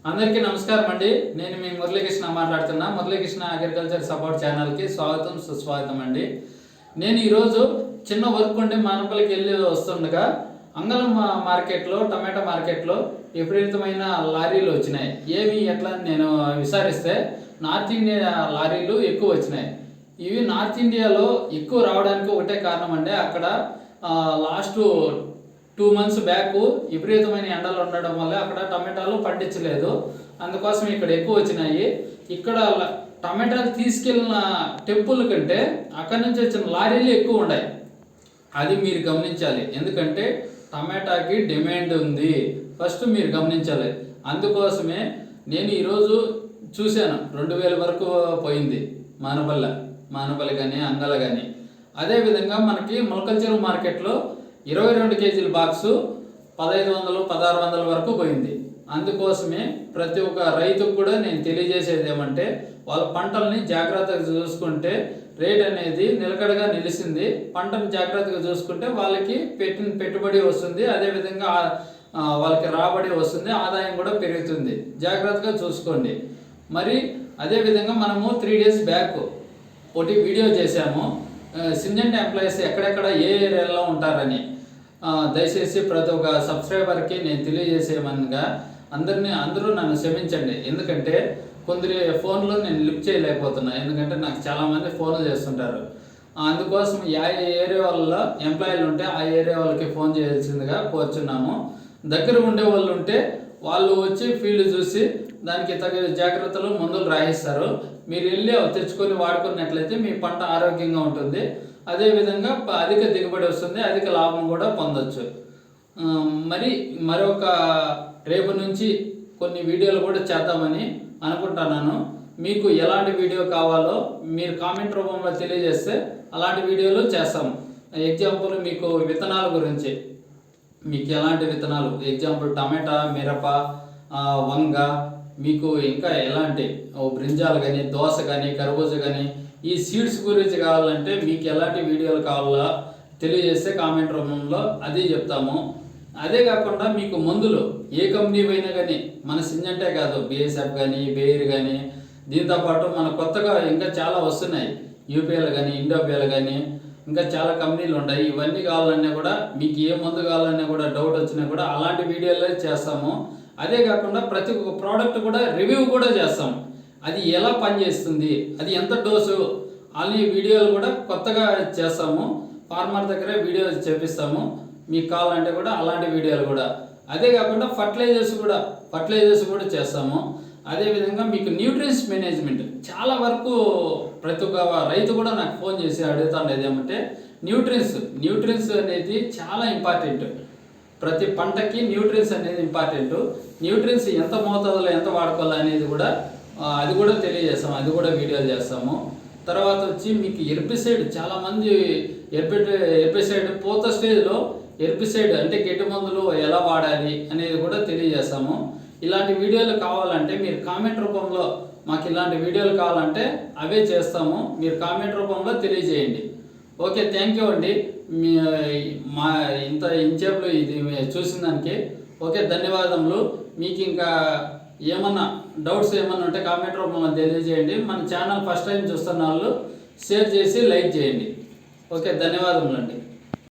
అందరికీ నమస్కారం అండి. నేను మీ మురళీకృష్ణ మాట్లాడుతున్నా. మురళీకృష్ణ అగ్రికల్చర్ సపోర్ట్ ఛానల్కి స్వాగతం సుస్వాగతం అండి. నేను ఈరోజు చిన్న వర్క్ ఉండి మానపల్లికి వెళ్ళి వస్తుండగా అంగళం మార్కెట్లో టమాటా మార్కెట్లో విపరీతమైన లారీలు వచ్చినాయి. ఏమి ఎట్లా అని నేను విచారిస్తే నార్త్ ఇండియా లారీలు ఎక్కువ వచ్చినాయి. ఇవి నార్త్ ఇండియాలో ఎక్కువ రావడానికి ఒకటే కారణం అండి. అక్కడ లాస్ట్ 2 months బ్యాక్ విపరీతమైన ఎండలు ఉండడం వల్ల అక్కడ టమాటాలు పండించలేదు. అందుకోసం ఇక్కడ ఎక్కువ వచ్చినాయి. ఇక్కడ టమాటాలు తీసుకెళ్ళిన టెంపుల్ కంటే అక్కడ నుంచి వచ్చిన లారీలు ఎక్కువ ఉన్నాయి. అది మీరు గమనించాలి. ఎందుకంటే టమాటాకి డిమాండ్ ఉంది, ఫస్ట్ మీరు గమనించాలి. అందుకోసమే నేను ఈరోజు చూశాను 2000 వరకు పోయింది మానపల్లి కానీ అంగల కానీ. అదేవిధంగా మనకి మొలకల్చెరువు మార్కెట్లో 22 kg బాక్సు 1500 1600 వరకు పోయింది. అందుకోసమే ప్రతి ఒక్క రైతుకు కూడా నేను తెలియజేసేది ఏమంటే వాళ్ళ పంటల్ని జాగ్రత్తగా చూసుకుంటే రేట్ అనేది నిలకడగా నిలిచింది. పంటను జాగ్రత్తగా చూసుకుంటే వాళ్ళకి పెట్టిన పెట్టుబడి వస్తుంది, అదేవిధంగా వాళ్ళకి రాబడి వస్తుంది, ఆదాయం కూడా పెరుగుతుంది. జాగ్రత్తగా చూసుకోండి. మరి అదేవిధంగా మనము 3 days బ్యాక్ ఒకటి వీడియో చేశాము, సింజెంట్ ఎంప్లాయీస్ ఎక్కడెక్కడ ఏ ఏరియాలో ఉంటారని. దయచేసి ప్రతి ఒక్క సబ్స్క్రైబర్కి నేను తెలియజేసేమనగా అందరూ నన్ను క్షమించండి. ఎందుకంటే కొందరి ఫోన్లో నేను లిఫ్ట్ చేయలేకపోతున్నా, ఎందుకంటే నాకు చాలామంది ఫోన్లు చేస్తుంటారు. అందుకోసం ఏ ఏరియా వాళ్ళలో ఎంప్లాయీలు ఉంటే ఆ ఏరియా వాళ్ళకి ఫోన్ చేయాల్సిందిగా కోరుచున్నాము. దగ్గర ఉండే వాళ్ళు ఉంటే వాళ్ళు వచ్చి ఫీల్డ్ చూసి దానికి తగిన జాగ్రత్తలు మందులు రాయిస్తారు. మీరు వెళ్ళి తెచ్చుకొని వాడుకున్నట్లయితే మీ పంట ఆరోగ్యంగా ఉంటుంది, అదేవిధంగా అధిక దిగుబడి వస్తుంది, అధిక లాభం కూడా పొందొచ్చు. మరొక రేపు నుంచి కొన్ని వీడియోలు కూడా చేద్దామని అనుకుంటున్నాను. మీకు ఎలాంటి వీడియో కావాలో మీరు కామెంట్ రూపంలో తెలియజేస్తే అలాంటి వీడియోలు చేస్తాము. ఎగ్జాంపుల్ మీకు విత్తనాల గురించి, మీకు ఎలాంటి విత్తనాలు, ఎగ్జాంపుల్ టమాటా, మిరప, వంగ, మీకు ఇంకా ఎలాంటి బ్రింజాలు కానీ, దోస కానీ, కర్బూజా కానీ ఈ సీడ్స్ గురించి కావాలంటే మీకు ఎలాంటి వీడియోలు కావాలో తెలియజేస్తే కామెంట్ రూపంలో అది చెప్తాము. అదే కాకుండా మీకు మందులు ఏ కంపెనీ అయినా కానీ, మన సింజంటే కాదు, బిఎస్ఎఫ్ కానీ, బేర్ కానీ, దీంతోపాటు మన కొత్తగా ఇంకా చాలా వస్తున్నాయి, యూపీఎల్ కానీ, ఇండోపిఎల్ కానీ, ఇంకా చాలా కంపెనీలు ఉన్నాయి. ఇవన్నీ కావాలన్నా కూడా మీకు ఏ మందు కావాలన్నా కూడా డౌట్ వచ్చినా కూడా అలాంటి వీడియోలే చేస్తాము. అదే కాకుండా ప్రతి ఒక్క ప్రోడక్ట్ కూడా రివ్యూ కూడా చేస్తాం. అది ఎలా పనిచేస్తుంది, అది ఎంత డోసు అనే వీడియోలు కూడా కొత్తగా చేస్తాము. ఫార్మర్ దగ్గర వీడియో చేపిస్తాము. మీకు కావాలంటే కూడా అలాంటి వీడియోలు కూడా. అదే కాకుండా ఫర్టిలైజర్స్ కూడా చేస్తాము. అదేవిధంగా మీకు న్యూట్రియన్స్ మేనేజ్మెంట్ చాలా వరకు ప్రతి ఒక్క రైతు కూడా నాకు ఫోన్ చేసి అడుగుతాను ఏమంటే న్యూట్రియన్స్ అనేది చాలా ఇంపార్టెంట్. ప్రతి పంటకి న్యూట్రియన్స్ అనేది ఇంపార్టెంట్. న్యూట్రియన్స్ ఎంత మోతాదులో ఎంత వాడుకోవాలి అనేది కూడా అది కూడా తెలియజేస్తాము, అది కూడా వీడియోలు చేస్తాము. తర్వాత వచ్చి మీకు హెర్బిసైడ్, చాలామంది హెర్బిసైడ్ పూత స్టేజ్లో హెర్బిసైడ్ అంటే గడ్డి మందులు ఎలా వాడాలి అనేది కూడా తెలియజేస్తాము. ఇలాంటి వీడియోలు కావాలంటే మీరు కామెంట్ రూపంలో మాకు ఇలాంటి వీడియోలు కావాలంటే అవే చేస్తాము. మీరు కామెంట్ రూపంలో తెలియజేయండి. ఓకే, థ్యాంక్ యూ అండి. మా ఇంచేపులో ఇది చూసిన దానికి ఓకే, ధన్యవాదములు. మీకు ఇంకా ఏమన్నా డౌట్స్ ఏమన్నా ఉంటే కామెంట్ రూపంలో తెలియజేయండి. మన ఛానల్ ఫస్ట్ టైం చూస్తున్న వాళ్ళు షేర్ చేసి లైక్ చేయండి. ఓకే, ధన్యవాదములు అండి.